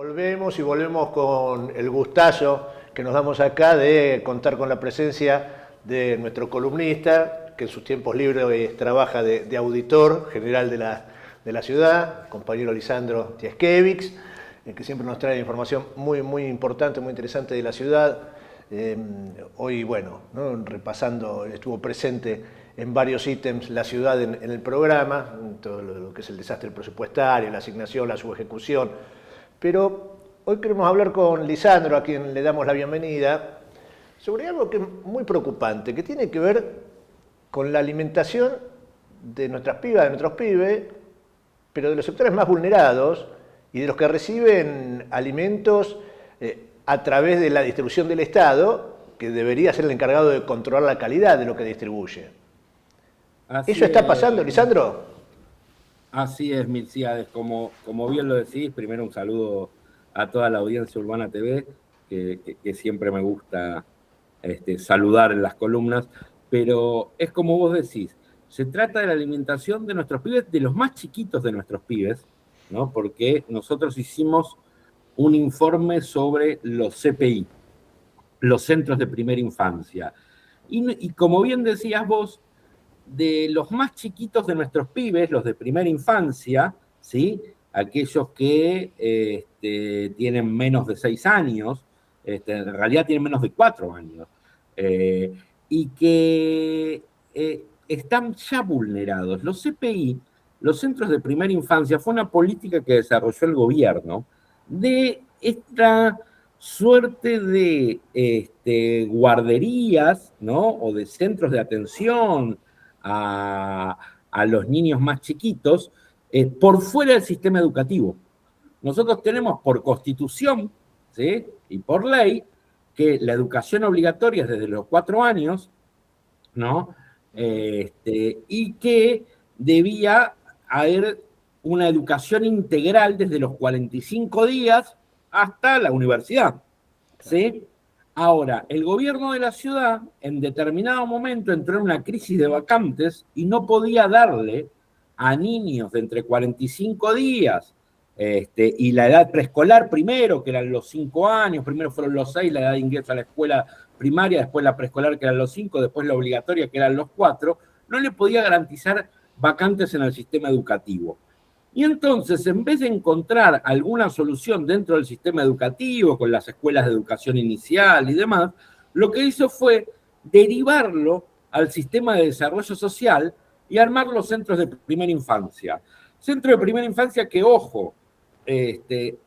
Volvemos y volvemos con el gustazo que nos damos acá de contar con la presencia de nuestro columnista, que en sus tiempos libres trabaja de auditor general de la ciudad, compañero Lisandro Tieskevich, que siempre nos trae información muy importante, muy interesante de la ciudad. Hoy, bueno, ¿no? Repasando, estuvo presente en varios ítems la ciudad en el programa, todo lo que es el desastre presupuestario, la asignación, la subejecución. Pero hoy queremos hablar con Lisandro, a quien le damos la bienvenida, sobre algo que es muy preocupante, que tiene que ver con la alimentación de nuestras pibas, de nuestros pibes, pero de los sectores más vulnerados y de los que reciben alimentos a través de la distribución del Estado, que debería ser el encargado de controlar la calidad de lo que distribuye. Así ¿Eso está pasando, es, Lisandro? así es, Milciades. Como bien lo decís, primero un saludo a toda la audiencia Urbana TV, que siempre me gusta saludar en las columnas, pero es como vos decís, se trata de la alimentación de nuestros pibes, de los más chiquitos de nuestros pibes, ¿no? Porque nosotros hicimos un informe sobre los CPI, los centros de primera infancia. Y como bien decías vos, de los más chiquitos de nuestros pibes, los de primera infancia, ¿sí? Aquellos que tienen menos de 6 años, en realidad tienen menos de 4 años, eh, y que están ya vulnerados. Los CPI, los centros de primera infancia, fue una política que desarrolló el gobierno de esta suerte de guarderías, ¿no? O de centros de atención a los niños más chiquitos por fuera del sistema educativo. Nosotros tenemos por constitución, ¿sí? Y por ley que la educación obligatoria es desde los 4 años, ¿no? Y que debía haber una educación integral desde los 45 días hasta la universidad, ¿sí? Ahora, el gobierno de la ciudad en determinado momento entró en una crisis de vacantes y no podía darle a niños de entre 45 días y la edad preescolar primero, que eran los 5 años, primero fueron los 6, la edad de ingreso a la escuela primaria, después la preescolar, que eran los 5, después la obligatoria, que eran los 4, no le podía garantizar vacantes en el sistema educativo. Y entonces, en vez de encontrar alguna solución dentro del sistema educativo, con las escuelas de educación inicial y demás, lo que hizo fue derivarlo al sistema de desarrollo social y armar los centros de primera infancia. Centros de primera infancia que, ojo,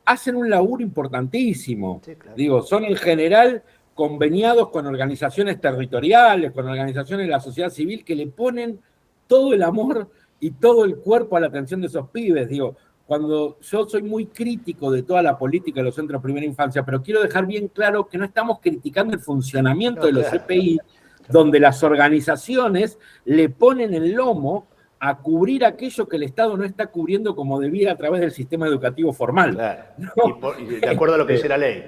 hacen un laburo importantísimo. Sí, claro. Digo, son en general conveniados con organizaciones territoriales, con organizaciones de la sociedad civil que le ponen todo el amor y todo el cuerpo a la atención de esos pibes. Digo, cuando yo soy muy crítico de toda la política de los centros de primera infancia, pero quiero dejar bien claro que no estamos criticando el funcionamiento de los CPI, donde las organizaciones le ponen el lomo a cubrir aquello que el Estado no está cubriendo como debiera a través del sistema educativo formal. Claro. ¿No? Y de acuerdo a lo que dice la ley.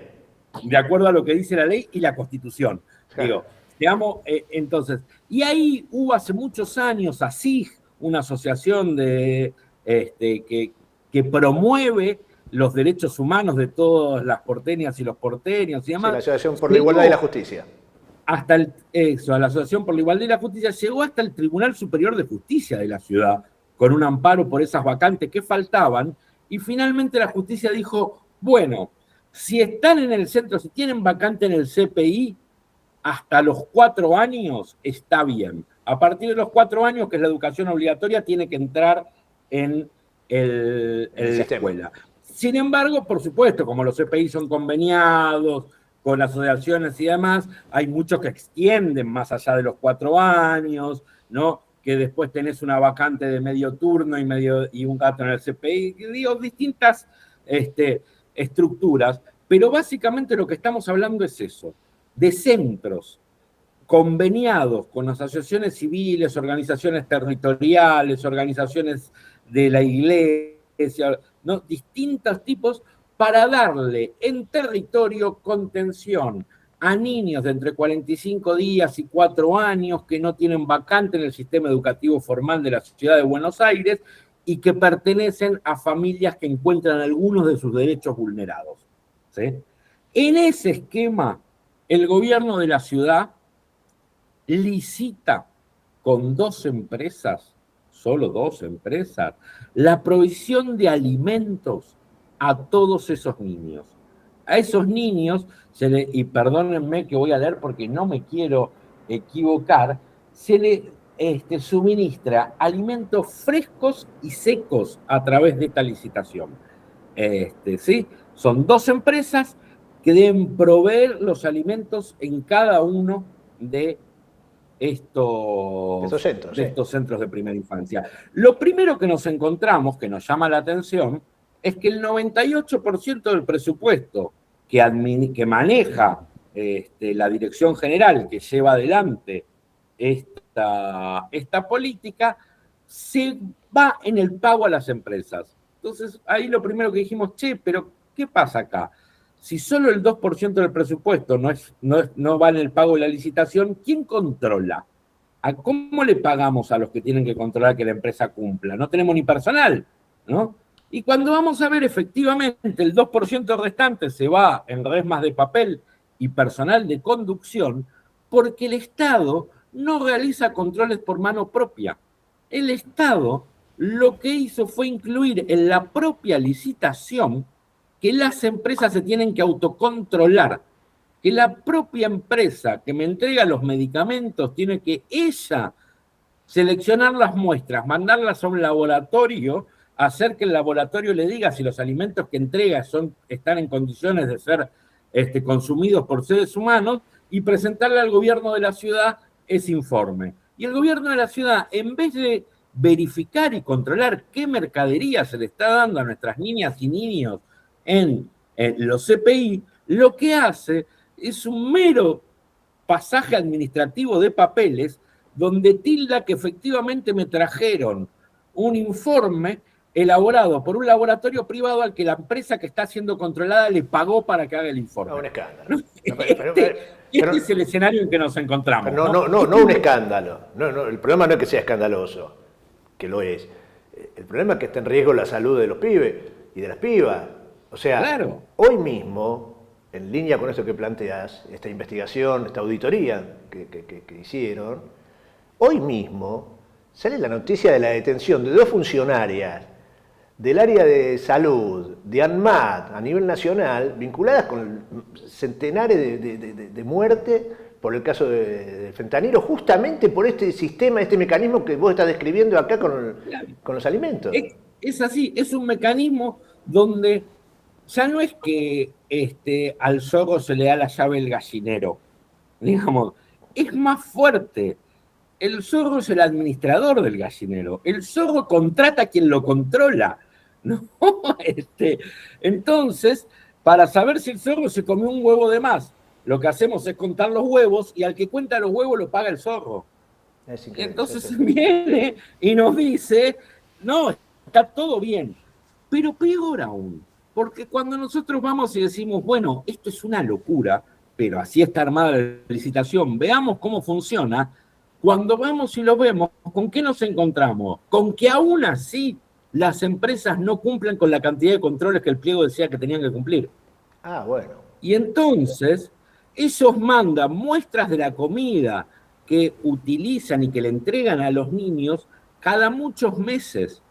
De acuerdo a lo que dice la ley y la Constitución. Digo, digamos, entonces, y ahí hubo hace muchos años ASIG, una asociación que promueve los derechos humanos de todas las porteñas y los porteños y demás. Sí, la Asociación por la Igualdad y la Justicia. Hasta la Asociación por la Igualdad y la Justicia llegó hasta el Tribunal Superior de Justicia de la ciudad, con un amparo por esas vacantes que faltaban, y finalmente la justicia dijo, bueno, si están en el centro, si tienen vacante en el CPI, hasta los 4 años está bien. A partir de los 4 años, que es la educación obligatoria, tiene que entrar en la escuela. Sin embargo, por supuesto, como los CPI son conveniados con asociaciones y demás, hay muchos que extienden más allá de los 4 años, ¿no? Que después tenés una vacante de medio turno y un gato en el CPI, digo, distintas estructuras, pero básicamente lo que estamos hablando es eso, de centros conveniados con asociaciones civiles, organizaciones territoriales, organizaciones de la iglesia, ¿no? Distintos tipos para darle en territorio contención a niños de entre 45 días y 4 años que no tienen vacante en el sistema educativo formal de la ciudad de Buenos Aires y que pertenecen a familias que encuentran algunos de sus derechos vulnerados. ¿Sí? En ese esquema, el gobierno de la ciudad licita con 2 empresas, solo 2 empresas, la provisión de alimentos a todos esos niños. A esos niños, y perdónenme que voy a leer porque no me quiero equivocar, se le suministra alimentos frescos y secos a través de esta licitación. ¿Sí? Son 2 empresas que deben proveer los alimentos en cada uno de estos centros de primera infancia. Lo primero que nos encontramos, que nos llama la atención, es que el 98% del presupuesto que maneja la dirección general que lleva adelante esta política se va en el pago a las empresas. Entonces, ahí lo primero que dijimos, pero ¿qué pasa acá? Si solo el 2% del presupuesto no va en el pago de la licitación, ¿quién controla? ¿Cómo le pagamos a los que tienen que controlar que la empresa cumpla? No tenemos ni personal, ¿no? Y cuando vamos a ver, efectivamente, el 2% restante se va en resmas de papel y personal de conducción, porque el Estado no realiza controles por mano propia. El Estado lo que hizo fue incluir en la propia licitación que las empresas se tienen que autocontrolar, que la propia empresa que me entrega los medicamentos tiene que ella seleccionar las muestras, mandarlas a un laboratorio, hacer que el laboratorio le diga si los alimentos que entrega están en condiciones de ser consumidos por seres humanos y presentarle al gobierno de la ciudad ese informe. Y el gobierno de la ciudad, en vez de verificar y controlar qué mercadería se le está dando a nuestras niñas y niños en los CPI, lo que hace es un mero pasaje administrativo de papeles donde tilda que efectivamente me trajeron un informe elaborado por un laboratorio privado al que la empresa que está siendo controlada le pagó para que haga el informe. No, un escándalo. Este es el escenario en que nos encontramos. No un escándalo. No, el problema no es que sea escandaloso, que lo es. El problema es que está en riesgo la salud de los pibes y de las pibas. O sea, claro. Hoy mismo, en línea con esto que planteas, esta investigación, esta auditoría que hicieron, hoy mismo sale la noticia de la detención de 2 funcionarias del área de salud de ANMAT a nivel nacional, vinculadas con centenares de muertes por el caso de fentanilo, justamente por este sistema, este mecanismo que vos estás describiendo acá con los alimentos. Es así, es un mecanismo donde ya no es que al zorro se le da la llave el gallinero, digamos, es más fuerte. El zorro es el administrador del gallinero. El zorro contrata a quien lo controla, ¿no? Entonces, para saber si el zorro se comió un huevo de más, lo que hacemos es contar los huevos y al que cuenta los huevos lo paga el zorro. Entonces viene y nos dice, no, está todo bien. Pero peor aún, porque cuando nosotros vamos y decimos, bueno, esto es una locura, pero así está armada la licitación, veamos cómo funciona. Cuando vamos y lo vemos, ¿con qué nos encontramos? Con que aún así las empresas no cumplen con la cantidad de controles que el pliego decía que tenían que cumplir. Bueno. Y entonces, ellos mandan muestras de la comida que utilizan y que le entregan a los niños cada muchos meses.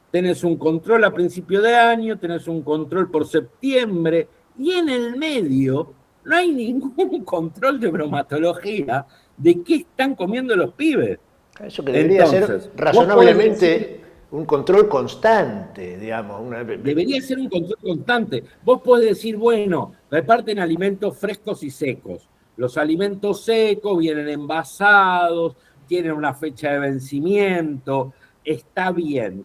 Tenés un control a principio de año, tenés un control por septiembre, y en el medio no hay ningún control de bromatología de qué están comiendo los pibes. Eso que debería ser razonablemente un control constante, digamos. Debería ser un control constante. Vos podés decir, bueno, reparten alimentos frescos y secos. Los alimentos secos vienen envasados, tienen una fecha de vencimiento, está bien.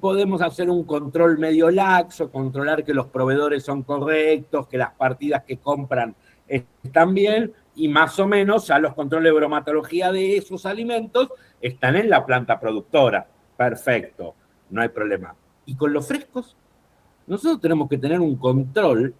Podemos hacer un control medio laxo, controlar que los proveedores son correctos, que las partidas que compran están bien, y más o menos ya los controles de bromatología de esos alimentos están en la planta productora. Perfecto, no hay problema. ¿Y con los frescos? Nosotros tenemos que tener un control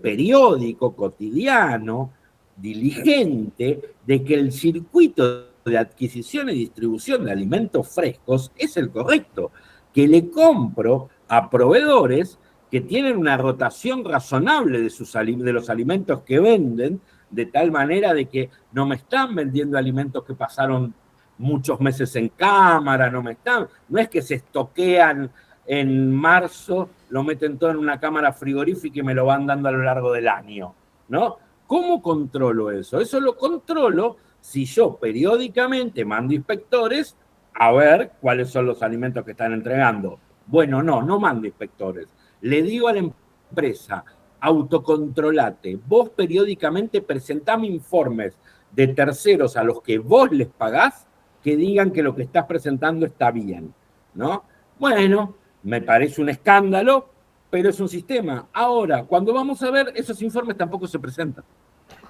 periódico, cotidiano, diligente, de que el circuito de adquisición y distribución de alimentos frescos es el correcto, que le compro a proveedores que tienen una rotación razonable de los alimentos que venden, de tal manera de que no me están vendiendo alimentos que pasaron muchos meses en cámara, no es que se estoquean en marzo, lo meten todo en una cámara frigorífica y me lo van dando a lo largo del año, ¿no? ¿Cómo controlo eso? Eso lo controlo si yo periódicamente mando inspectores a ver cuáles son los alimentos que están entregando. Bueno, no mando inspectores. Le digo a la empresa, autocontrolate, vos periódicamente presentame informes de terceros a los que vos les pagás que digan que lo que estás presentando está bien, ¿no? Bueno, me parece un escándalo, pero es un sistema. Ahora, cuando vamos a ver, esos informes tampoco se presentan.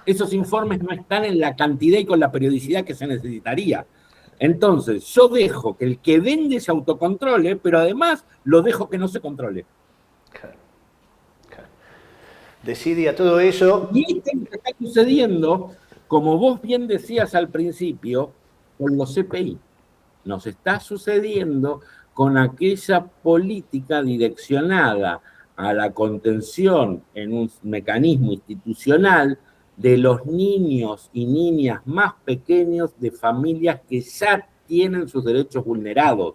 Esos informes no están en la cantidad y con la periodicidad que se necesitaría. Entonces, yo dejo que el que vende se autocontrole, pero además lo dejo que no se controle. Claro. Decidia todo eso. Y esto está sucediendo, como vos bien decías al principio, con los CPI. Nos está sucediendo con aquella política direccionada a la contención en un mecanismo institucional de los niños y niñas más pequeños de familias que ya tienen sus derechos vulnerados,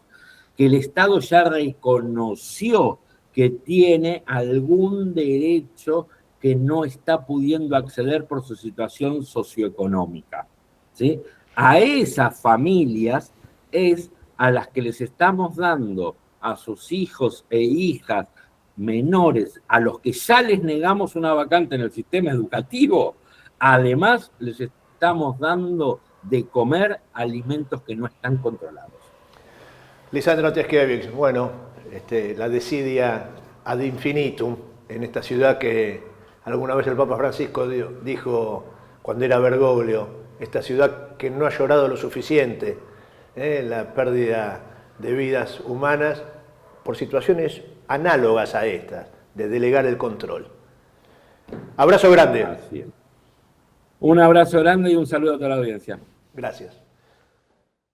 que el Estado ya reconoció que tiene algún derecho que no está pudiendo acceder por su situación socioeconómica, ¿sí? A esas familias es a las que les estamos dando a sus hijos e hijas menores, a los que ya les negamos una vacante en el sistema educativo, además les estamos dando de comer alimentos que no están controlados. Lisandro Tiaszkiewicz, bueno, la desidia ad infinitum en esta ciudad que alguna vez el Papa Francisco dijo cuando era Bergoglio, esta ciudad que no ha llorado lo suficiente, la pérdida de vidas humanas por situaciones análogas a estas, de delegar el control. Abrazo grande. Así es. Un abrazo grande y un saludo a toda la audiencia. Gracias.